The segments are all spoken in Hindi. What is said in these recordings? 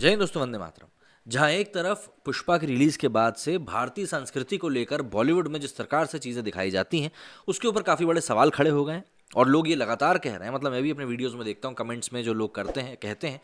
जय हिंद दोस्तों, वंदे मातरम। जहां एक तरफ पुष्पा की रिलीज के बाद से भारतीय संस्कृति को लेकर बॉलीवुड में जिस प्रकार से चीजें दिखाई जाती हैं उसके ऊपर काफी बड़े सवाल खड़े हो गए हैं। और लोग ये लगातार कह रहे हैं, मतलब मैं भी अपने वीडियोस में देखता हूँ, कमेंट्स में जो लोग करते हैं कहते हैं,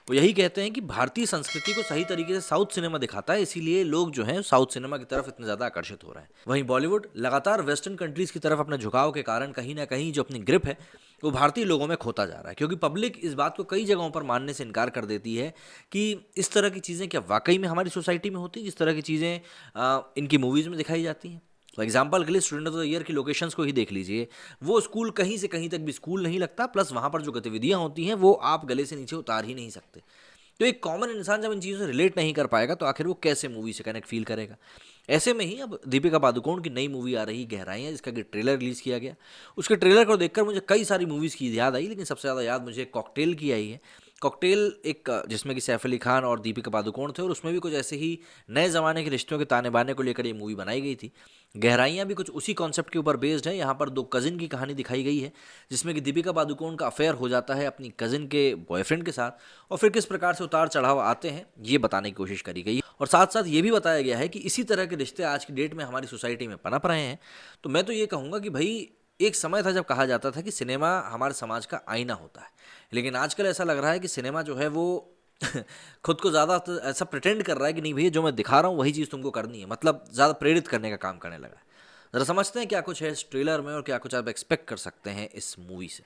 वो यही कहते हैं कि भारतीय संस्कृति को सही तरीके से साउथ सिनेमा दिखाता है, इसीलिए लोग जो हैं साउथ सिनेमा की तरफ इतने ज़्यादा आकर्षित हो रहे हैं। वहीं बॉलीवुड लगातार वेस्टर्न कंट्रीज़ की तरफ अपने झुकाव के कारण कहीं ना कहीं जो अपनी ग्रिप है वो भारतीय लोगों में खोता जा रहा है, क्योंकि पब्लिक इस बात को कई जगहों पर मानने से इनकार कर देती है कि इस तरह की चीज़ें क्या वाकई में हमारी सोसाइटी में होती हैं, जिस तरह की चीज़ें इनकी मूवीज़ में दिखाई जाती हैं। फॉर एग्जाम्पल के लिए स्टूडेंट ऑफ द ईयर की लोकेशंस को ही देख लीजिए। वो स्कूल कहीं से कहीं तक भी स्कूल नहीं लगता, प्लस वहाँ पर जो गतिविधियाँ होती हैं वो आप गले से नीचे उतार ही नहीं सकते। तो एक कॉमन इंसान जब इन चीज़ों से रिलेट नहीं कर पाएगा तो आखिर वो कैसे मूवी से कनेक्ट फील करेगा। ऐसे में ही अब दीपिका पादुकोण की नई मूवी आ रही गहराइयाँ, जिसका कि ट्रेलर रिलीज़ किया गया। उसके ट्रेलर को देखकर मुझे कई सारी मूवीज़ की याद आई, लेकिन सबसे ज़्यादा याद मुझे कॉकटेल की आई है। कॉकटेल एक जिसमें कि सैफ अली खान और दीपिका पादुकोण थे, और उसमें भी कुछ ऐसे ही नए ज़माने के रिश्तों के ताने बाने को लेकर ये मूवी बनाई गई थी। गहराइयाँ भी कुछ उसी कॉन्सेप्ट के ऊपर बेस्ड है। यहाँ पर दो कज़िन की कहानी दिखाई गई है, जिसमें कि दीपिका पादुकोण का अफेयर हो जाता है अपनी कज़िन के बॉयफ्रेंड के साथ, और फिर किस प्रकार से उतार चढ़ाव आते हैं ये बताने की कोशिश करी गई है। और साथ साथ ये भी बताया गया है कि इसी तरह के रिश्ते आज की डेट में हमारी सोसाइटी में पनप रहे हैं। तो मैं तो ये कहूँगा कि भाई, एक समय था जब कहा जाता था कि सिनेमा हमारे समाज का आईना होता है, लेकिन आजकल ऐसा लग रहा है कि सिनेमा जो है वो खुद को ज़्यादा तो ऐसा प्रिटेंड कर रहा है कि नहीं भैया, जो मैं दिखा रहा हूँ वही चीज़ तुमको करनी है, मतलब ज़्यादा प्रेरित करने का काम करने लगा है। ज़रा समझते हैं क्या कुछ है इस ट्रेलर में और क्या कुछ आप एक्सपेक्ट कर सकते हैं इस मूवी से।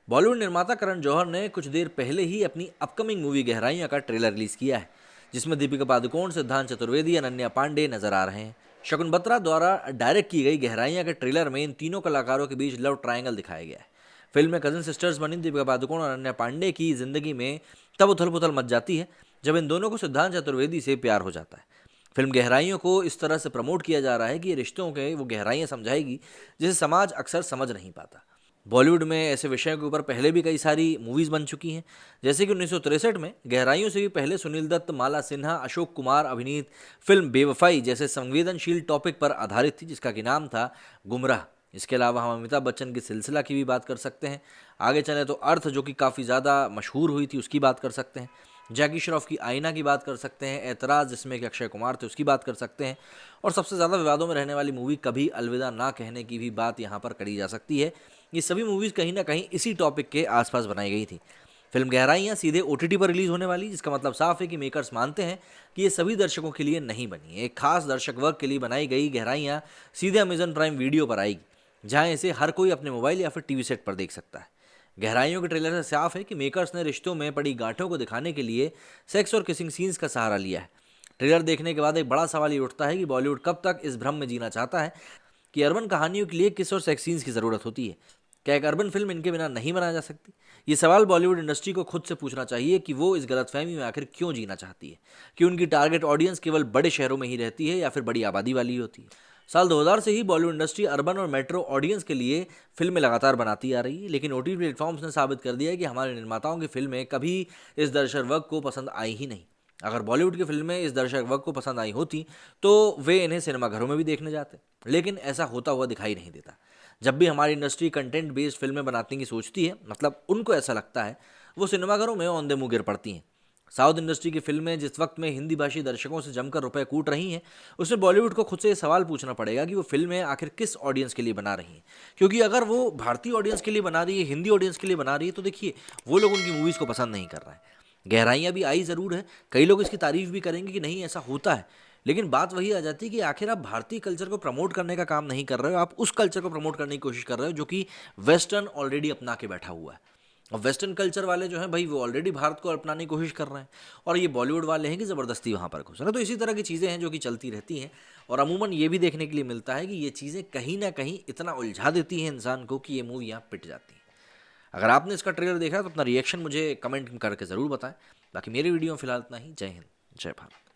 बॉलीवुड निर्माता करण जौहर ने कुछ देर पहले ही अपनी अपकमिंग मूवी गहराइयाँ का ट्रेलर रिलीज किया है, जिसमें दीपिका पादुकोण, सिद्धांत चतुर्वेदी, अनन्या पांडे नजर आ रहे हैं। शकुन बत्रा द्वारा डायरेक्ट की गई गहराइयाँ के ट्रेलर में इन तीनों कलाकारों के बीच लव ट्रायंगल दिखाया गया है। फिल्म में कजिन सिस्टर्स बनी दीपिका पादुकोण और अनन्या पांडे की जिंदगी में तब उथल पुथल मच जाती है जब इन दोनों को सिद्धांत चतुर्वेदी से प्यार हो जाता है। फिल्म गहराइयों को इस तरह से प्रमोट किया जा रहा है कि ये रिश्तों के वो गहराइयाँ समझाएगी जिसे समाज अक्सर समझ नहीं पाता। बॉलीवुड में ऐसे विषयों के ऊपर पहले भी कई सारी मूवीज़ बन चुकी हैं, जैसे कि 1963 में गहराइयों से भी पहले सुनील दत्त, माला सिन्हा, अशोक कुमार अभिनीत फिल्म बेवफाई जैसे संवेदनशील टॉपिक पर आधारित थी, जिसका कि नाम था गुमराह। इसके अलावा हम अमिताभ बच्चन की सिलसिला की भी बात कर सकते हैं। आगे चले तो अर्थ, जो कि काफ़ी ज़्यादा मशहूर हुई थी, उसकी बात कर सकते हैं। जैकी श्रॉफ की आईना की बात कर सकते हैं। ऐतराज़, जिसमें कि अक्षय कुमार थे, उसकी बात कर सकते हैं। और सबसे ज़्यादा विवादों में रहने वाली मूवी कभी अलविदा ना कहने की भी बात यहाँ पर करी जा सकती है। ये सभी मूवीज़ कहीं ना कहीं इसी टॉपिक के आसपास बनाई गई थी। फिल्म गहराइयाँ सीधे OTT पर रिलीज़ होने वाली, जिसका मतलब साफ है कि मेकर्स मानते हैं कि ये सभी दर्शकों के लिए नहीं बनी है। एक खास दर्शक वर्ग के लिए बनाई गई गहराइयाँ सीधे अमेजन प्राइम वीडियो पर आएगी, जहाँ इसे हर कोई अपने मोबाइल या फिर टीवी सेट पर देख सकता है। गहराइयों के ट्रेलर से साफ है कि मेकर्स ने रिश्तों में पड़ी गांठों को दिखाने के लिए सेक्स और किसिंग सीन्स का सहारा लिया है। ट्रेलर देखने के बाद एक बड़ा सवाल ये उठता है कि बॉलीवुड कब तक इस भ्रम में जीना चाहता है कि अर्बन कहानियों के लिए किस और सेक्स सीन्स की ज़रूरत होती है। क्या एक अर्बन फिल्म इनके बिना नहीं बनाई जा सकती? ये सवाल बॉलीवुड इंडस्ट्री को खुद से पूछना चाहिए कि वो इस गलतफहमी में आखिर क्यों जीना चाहती है, कि उनकी टारगेट ऑडियंस केवल बड़े शहरों में ही रहती है या फिर बड़ी आबादी वाली होती है। साल 2000 से ही बॉलीवुड इंडस्ट्री अर्बन और मेट्रो ऑडियंस के लिए फिल्में लगातार बनाती आ रही है, लेकिन OTT प्लेटफॉर्म्स ने साबित कर दिया है कि हमारे निर्माताओं की फिल्में कभी इस दर्शक वर्ग को पसंद आई ही नहीं। अगर बॉलीवुड की फिल्में इस दर्शक वर्ग को पसंद आई होती तो वे इन्हें सिनेमाघरों में भी देखने जाते, लेकिन ऐसा होता हुआ दिखाई नहीं देता। जब भी हमारी इंडस्ट्री कंटेंट बेस्ड फिल्में बनाने की सोचती है, मतलब उनको ऐसा लगता है, वो सिनेमाघरों में औंधे मुंह गिर पड़ती हैं। साउथ इंडस्ट्री की फिल्में जिस वक्त में हिंदी भाषी दर्शकों से जमकर रुपए कूट रही हैं, उसमें बॉलीवुड को खुद से ये सवाल पूछना पड़ेगा कि वो फिल्में आखिर किस ऑडियंस के लिए बना रही हैं। क्योंकि अगर वो भारतीय ऑडियंस के लिए बना रही है, हिंदी ऑडियंस के लिए बना रही है, तो देखिए वो लोग उनकी मूवीज़ को पसंद नहीं कर रहे हैं। गहराइयाँ भी आई ज़रूर है, कई लोग इसकी तारीफ भी करेंगे कि नहीं ऐसा होता है, लेकिन बात वही आ जाती है कि आखिर आप भारतीय कल्चर को प्रमोट करने का काम नहीं कर रहे हो, आप उस कल्चर को प्रमोट करने की कोशिश कर रहे हो जो कि वेस्टर्न ऑलरेडी अपना के बैठा हुआ है। और वेस्टर्न कल्चर वाले जो हैं भाई, वो ऑलरेडी भारत को अपनाने की कोशिश कर रहे हैं, और ये बॉलीवुड वाले हैं कि ज़बरदस्ती वहाँ पर घुस रहे हैं। तो इसी तरह की चीज़ें हैं जो कि चलती रहती हैं, और अमूमन ये भी देखने के लिए मिलता है कि ये चीज़ें कहीं ना कहीं इतना उलझा देती हैं इंसान को कि ये मूवियाँ पिट जाती हैं। अगर आपने इसका ट्रेलर देखा तो अपना रिएक्शन मुझे कमेंट करके ज़रूर बताएं। बाकी मेरी वीडियो में फिलहाल इतना ही। जय हिंद, जय भारत।